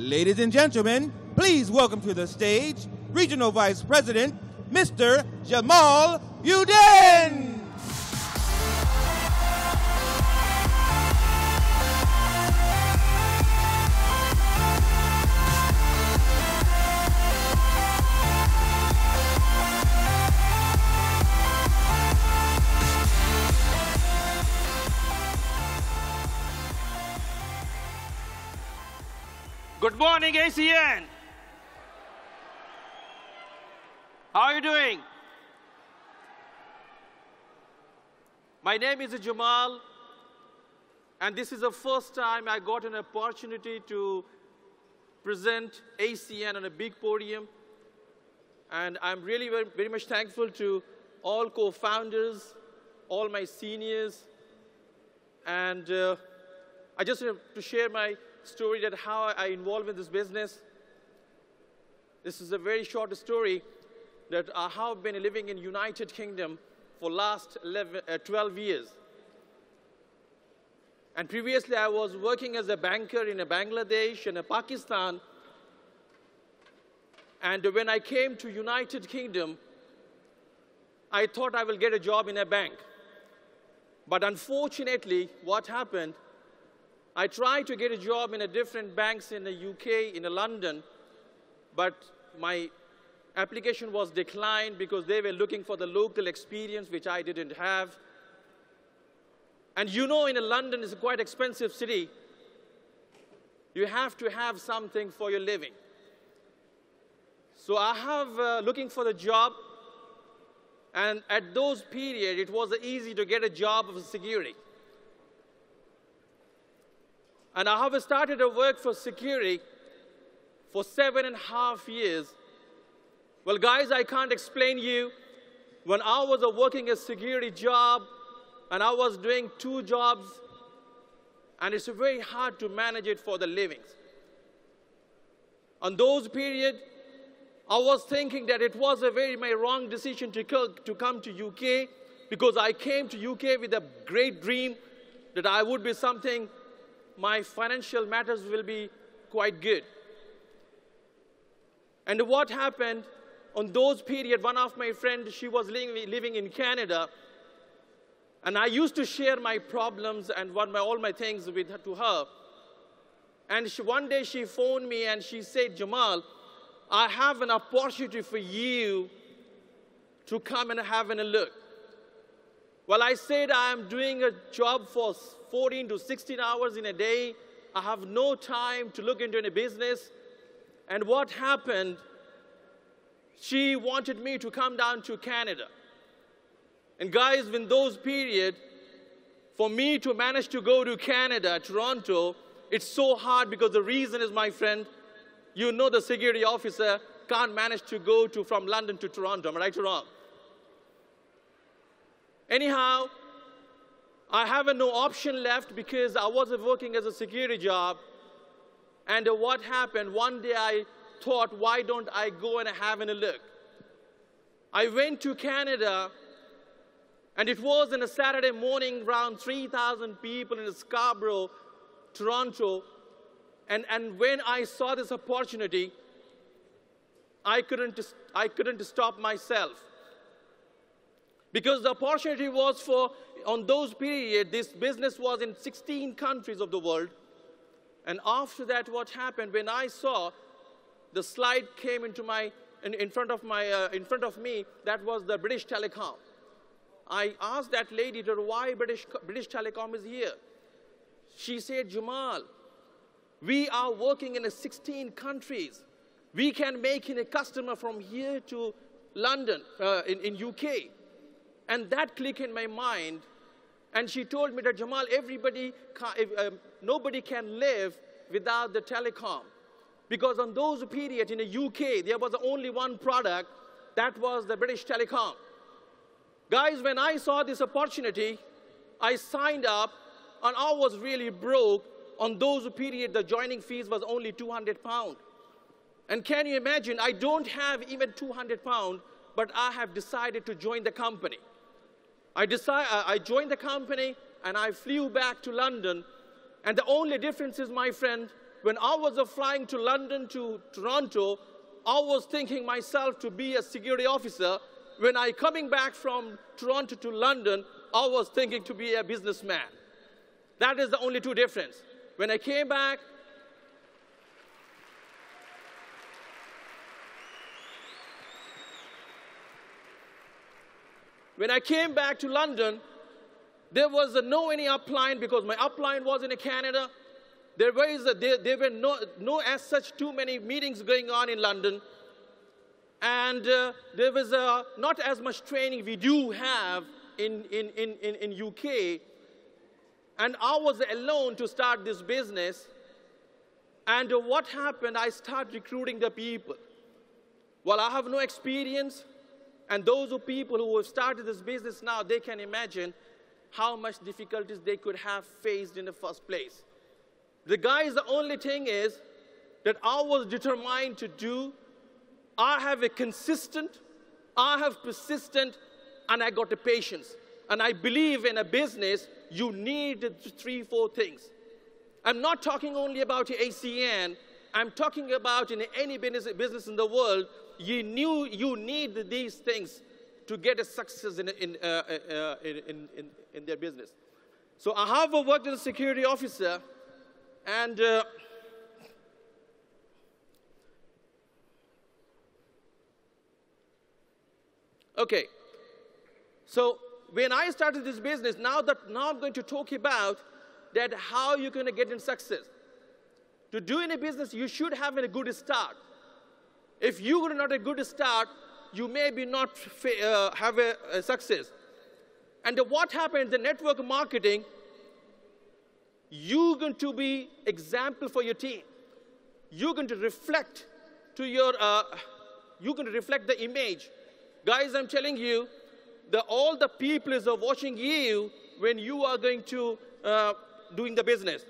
Ladies and gentlemen, please welcome to the stage Regional Vice President, Mr. Jamal Uddin. Good morning, ACN. How are you doing? My name is Jamal, and this is the first time I got an opportunity to present ACN on a big podium. And I'm really very much thankful to all co-founders, all my seniors, and I just want to share my story that how I involved in this business. This is a very short story that I have been living in United Kingdom for last 12 years. And previously I was working as a banker in Bangladesh and Pakistan. And when I came to United Kingdom, I thought I will get a job in a bank. But unfortunately, what happened, I tried to get a job in different banks in the UK, in London, but my application was declined because they were looking for the local experience, which I didn't have. And you know, in London, it's a quite expensive city. You have to have something for your living. So I have looking for the job, and at those periods, it was easy to get a job of security. And I have started to work for security for 7.5 years. Well, guys, I can't explain you. When I was working a security job, and I was doing 2 jobs, and it's very hard to manage it for the livings. On those periods, I was thinking that it was my wrong decision to come to UK, because I came to UK with a great dream that I would be something, my financial matters will be quite good. And what happened on those periods, one of my friends, she was living in Canada, and I used to share my problems and all my things to her. And one day she phoned me and she said, Jamal, I have an opportunity for you to come and have a look. Well, I said I am doing a job for 14 to 16 hours in a day. I have no time to look into any business. And what happened, she wanted me to come down to Canada. And guys, in those periods, for me to manage to go to Canada, Toronto, it's so hard because the reason is, my friend, you know the security officer can't manage to go from London to Toronto. Am I right or wrong? Anyhow, I have no option left because I was working as a security job. And what happened, one day I thought, why don't I go and have a look? I went to Canada, and it was on a Saturday morning, around 3,000 people in Scarborough, Toronto. And when I saw this opportunity, I couldn't stop myself. Because the opportunity was on those periods, this business was in 16 countries of the world. And after that, what happened, when I saw the slide came in front of me, that was the British Telecom. I asked that lady why British Telecom is here. She said, Jamal, we are working in 16 countries. We can make a customer from here to London, in UK. And that clicked in my mind. And she told me that, Jamal, nobody can live without the telecom. Because on those periods in the UK, there was only one product, that was the British Telecom. Guys, when I saw this opportunity, I signed up, and I was really broke. On those periods, the joining fees was only £200. And can you imagine, I don't have even £200, but I have decided to join the company. I joined the company, and I flew back to London. And the only difference is, my friend, when I was flying to London to Toronto, I was thinking myself to be a security officer. When I coming back from Toronto to London, I was thinking to be a businessman. That is the only two difference. When I came back, to London, there was no any upline because my upline was in Canada. There were no as such too many meetings going on in London. And there was not as much training we do have in UK. And I was alone to start this business. And what happened, I started recruiting the people. Well, I have no experience. And those people who have started this business now, they can imagine how much difficulties they could have faced in the first place. The only thing is that I was determined to do. I have a consistent, I have persistent, and I got the patience. And I believe in a business, you need 3, 4 things. I'm not talking only about ACN. I'm talking about in any business in the world, you need these things to get a success in their business. So I have worked as a security officer, and okay. So when I started this business, now I'm going to talk about that how you're going to get in success. To do in a business, you should have a good start. If you are not a good start, you may be not have a success. And what happened in the network marketing, you're going to be example for your team. You're going to reflect to your, you're going to reflect the image. Guys, I'm telling you, all the people are watching you when you are going to doing the business.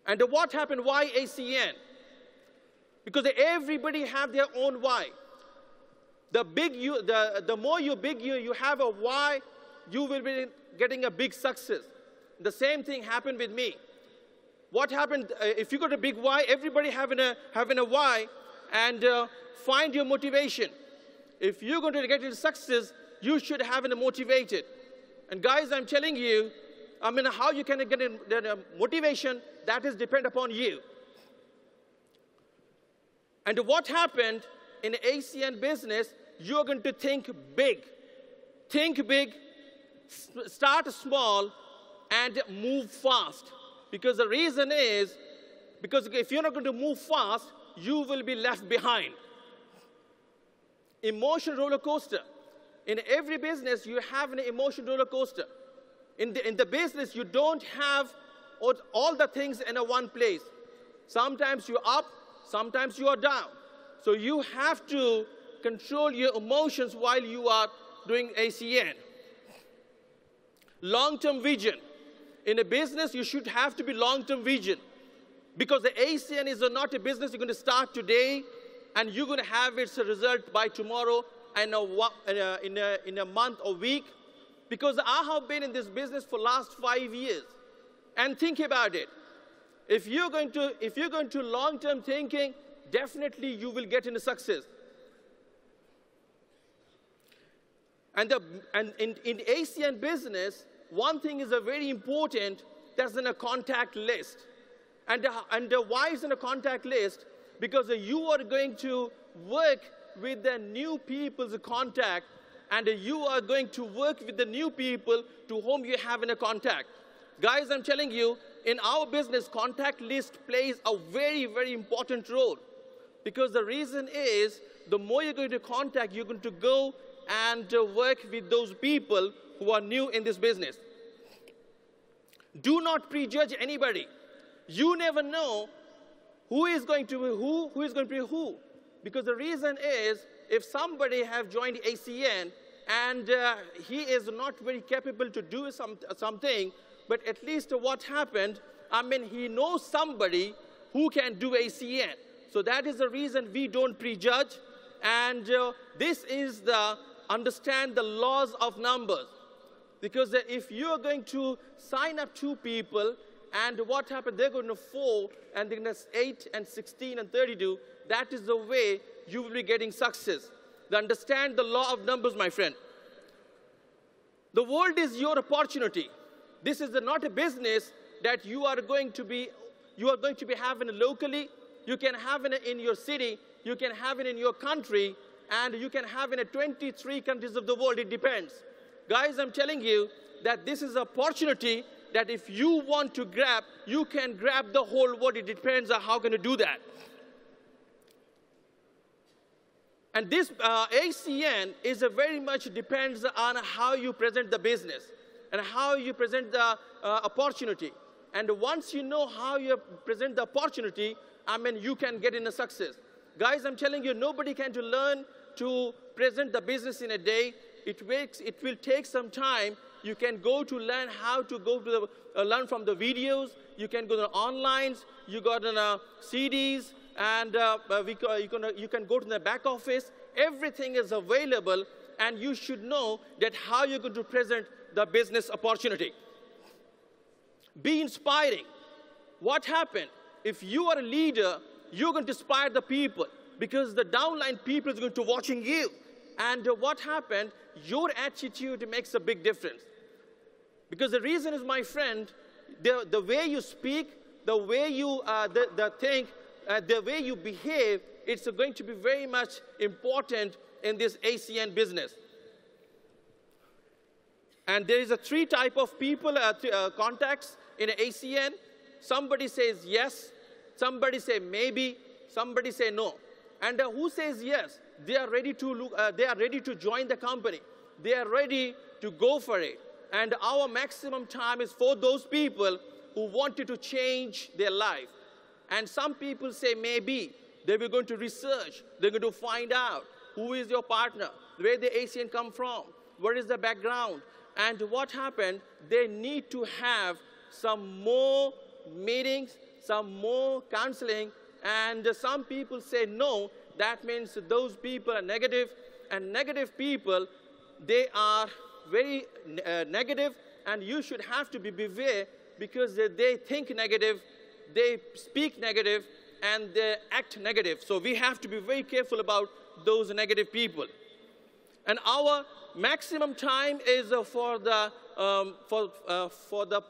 And what happened? Why ACN? Because everybody have their own why. The more you have a why, you will be getting a big success. The same thing happened with me. What happened? If you got a big why, everybody having a why, and find your motivation. If you're going to get into success, you should have a motivated. And guys, I'm telling you, how you can get a motivation, that is depend upon you. And what happened in ACN business, you're going to think big. Think big, start small, and move fast. Because the reason is, because if you're not going to move fast, you will be left behind. Emotion roller coaster. In every business, you have an emotion roller coaster. In the business, you don't have all the things in one place. Sometimes you're up, sometimes you are down. So you have to control your emotions while you are doing ACN. Long-term vision. In a business, you should have to be long-term vision. Because the ACN is not a business you're going to start today, and you're going to have its result by tomorrow and in a month or week. Because I have been in this business for last 5 years. And think about it. If you're going to long-term thinking, definitely you will get into success. And in ACN business, one thing is very important, that's in a contact list. And why is in a contact list? Because you are going to work with the new people's contact, and you are going to work with the new people to whom you have in a contact. Guys, I'm telling you, in our business, contact list plays a very, very important role. Because the reason is, the more you're going to contact, you're going to go and work with those people who are new in this business. Do not prejudge anybody. You never know who is going to be who is going to be who. Because the reason is, if somebody have joined ACN and he is not very capable to do something, but at least what happened, he knows somebody who can do ACN. So that is the reason we don't prejudge. And this is the understand the laws of numbers. Because if you are going to sign up 2 people And what happened? They're going to 4, and they're going to 8 and 16 and 32. That is the way you will be getting success. Understand the law of numbers, my friend. The world is your opportunity. This is not a business that you are going to be having locally. You can have it in your city. You can have it in your country. And you can have it in 23 countries of the world. It depends. Guys, I'm telling you that this is an opportunity that if you want to grab, you can grab the whole world. It depends on how can you do that. And this ACN is very much depends on how you present the business and how you present the opportunity. And once you know how you present the opportunity, I mean, you can get in a success. Guys, I'm telling you, nobody can learn to present the business in a day. It will take some time. You can go to learn how to go to learn from the videos. You can go to the onlines. You got CDs, and you can go to the back office. Everything is available, and you should know that how you're going to present the business opportunity. Be inspiring. What happened? If you are a leader, you're going to inspire the people because the downline people is going to watching you. And what happened? Your attitude makes a big difference. Because the reason is, my friend, the way you speak, the way you think, the way you behave, it's going to be very much important in this ACN business. And there is a 3 type of people, contacts in ACN. Somebody says yes, somebody say maybe, somebody say no. And who says yes? They are ready to join the company. They are ready to go for it. And our maximum time is for those people who wanted to change their life. And some people say maybe. They were going to research. They're going to find out who is your partner, where the ACN come from, what is the background. And what happened, they need to have some more meetings, some more counseling. And some people say no. That means those people are negative. And negative people, they are very negative. And you should have to be beware because they think negative, they speak negative, and they act negative. So we have to be very careful about those negative people. And our maximum time is for the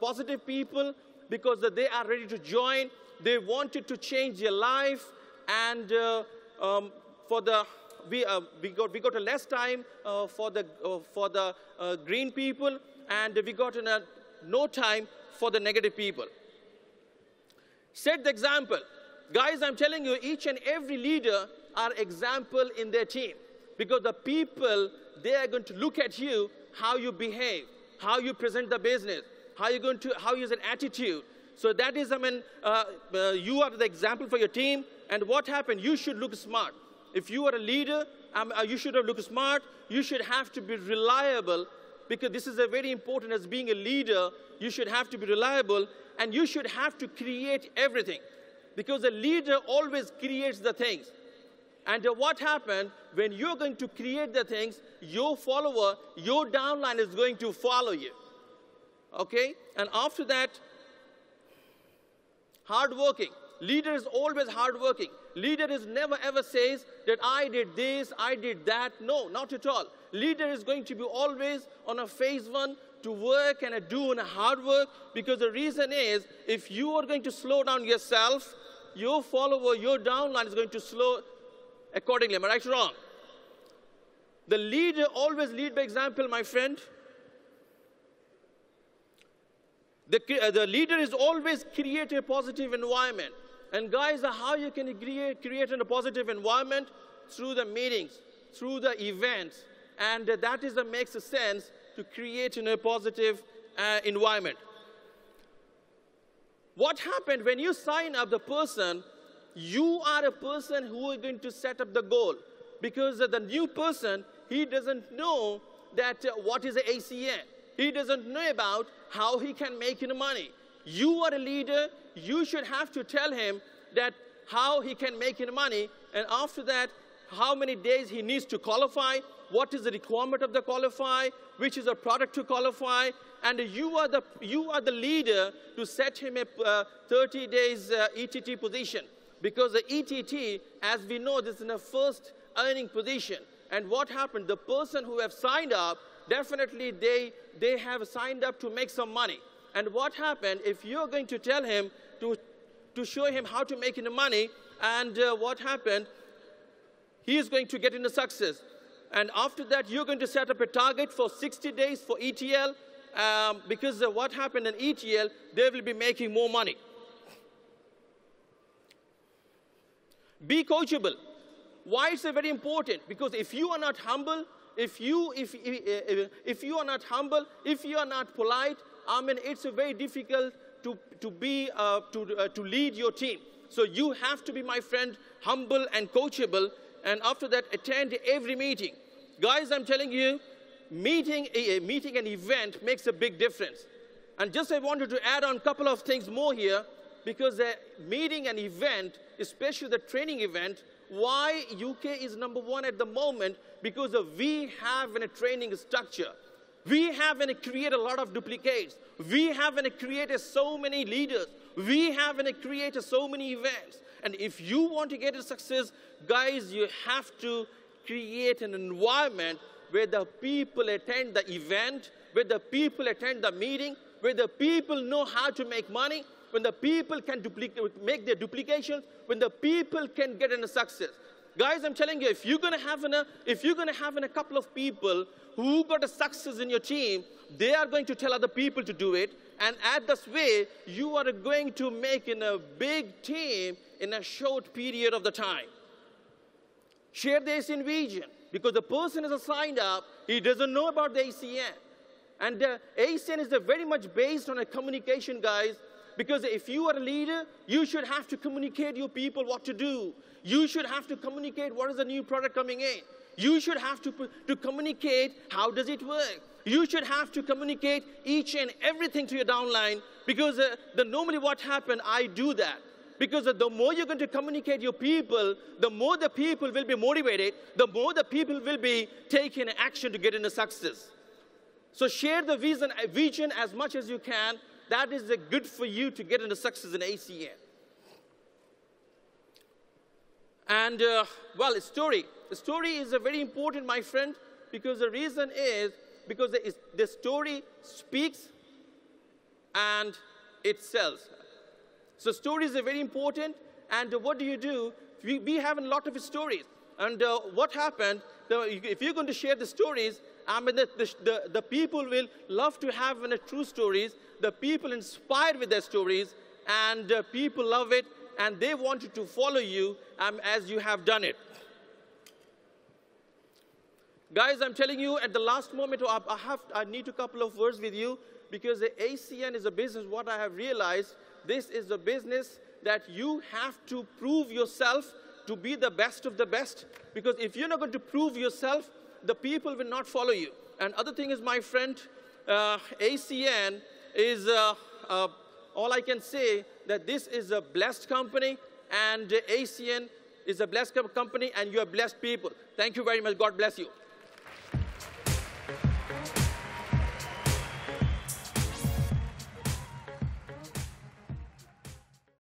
positive people because they are ready to join. They wanted to change their life. And we got a less time for the green people, and we got no time for the negative people. Set the example. Guys, I'm telling you, each and every leader are example in their team. Because the people, they are going to look at you, how you behave, how you present the business, how is an attitude. So that is, I mean, you are the example for your team. And what happened? You should look smart. If you are a leader, you should have looked smart. You should have to be reliable, because this is very important. As being a leader, you should have to be reliable, and you should have to create everything. Because a leader always creates the things. And what happened, when you're going to create the things, your follower, your downline is going to follow you. Okay? And after that, hardworking. Leader is always hardworking. Leader is never ever says that I did this, I did that. No, not at all. Leader is going to be always on a phase 1 to work and do hard work, because the reason is, if you are going to slow down yourself, your follower, your downline is going to slow accordingly. Am I right or wrong? The leader always lead by example, my friend. The leader is always create a positive environment. And guys, how you can create a positive environment? Through the meetings, through the events. And that is makes sense to create a positive environment. What happened when you sign up the person? You are a person who is going to set up the goal, because the new person, he doesn't know that what is the ACN. He doesn't know about how he can make money. You are a leader. You should have to tell him that how he can make money, and after that, how many days he needs to qualify, what is the requirement of the qualify, which is a product to qualify, and you are the leader to set him a 30 days ETT position. Because the ETT, as we know, this is a first earning position. And what happened? The person who have signed up, definitely they have signed up to make some money. And what happened, if you're going to tell him to show him how to make the money, and what happened, he is going to get into success. And after that, you're going to set up a target for 60 days for ETL, because what happened in ETL, they will be making more money. Be coachable. Why it's very important? Because if you are not humble, if you are not polite, I mean, it's very difficult to lead your team. So you have to be, my friend, humble and coachable, and after that, attend every meeting. Guys, I'm telling you, meeting an event makes a big difference. And just I wanted to add on a couple of things more here, because meeting an event, especially the training event, why UK is #1 at the moment, because we have a training structure. We haven't created a lot of duplicates. We haven't created so many leaders. We haven't created so many events. And if you want to get a success, guys, you have to create an environment where the people attend the event, where the people attend the meeting, where the people know how to make money, when the people can make their duplications, when the people can get into success. Guys, I'm telling you, if you're going to have a couple of people who got a success in your team, they are going to tell other people to do it. And at this way, you are going to make in a big team in a short period of the time. Share the ACN vision, because the person is signed up, he doesn't know about the ACN. And ACN is very much based on a communication, guys, because if you are a leader, you should have to communicate your people what to do. You should have to communicate what is the new product coming in. You should have to communicate how does it work. You should have to communicate each and everything to your downline, because normally what happened, I do that. Because the more you're going to communicate your people, the more the people will be motivated, the more the people will be taking action to get into success. So share the vision as much as you can. That is good for you to get into success in ACN. And, well, story. The story is very important, my friend, because the reason is because the story speaks and it sells. So stories are very important. And what do? We have a lot of stories. And what happened, if you're going to share the stories, I mean, the people will love to have true stories. The people inspired with their stories, and people love it, and they wanted to follow you as you have done it. Guys, I'm telling you, at the last moment, I need a couple of words with you, because the ACN is a business, what I have realized, this is a business that you have to prove yourself to be the best of the best, because if you're not going to prove yourself, the people will not follow you. And other thing is, my friend, ACN is, all I can say, that this is a blessed company, and ACN is a blessed company, and you are blessed people. Thank you very much. God bless you.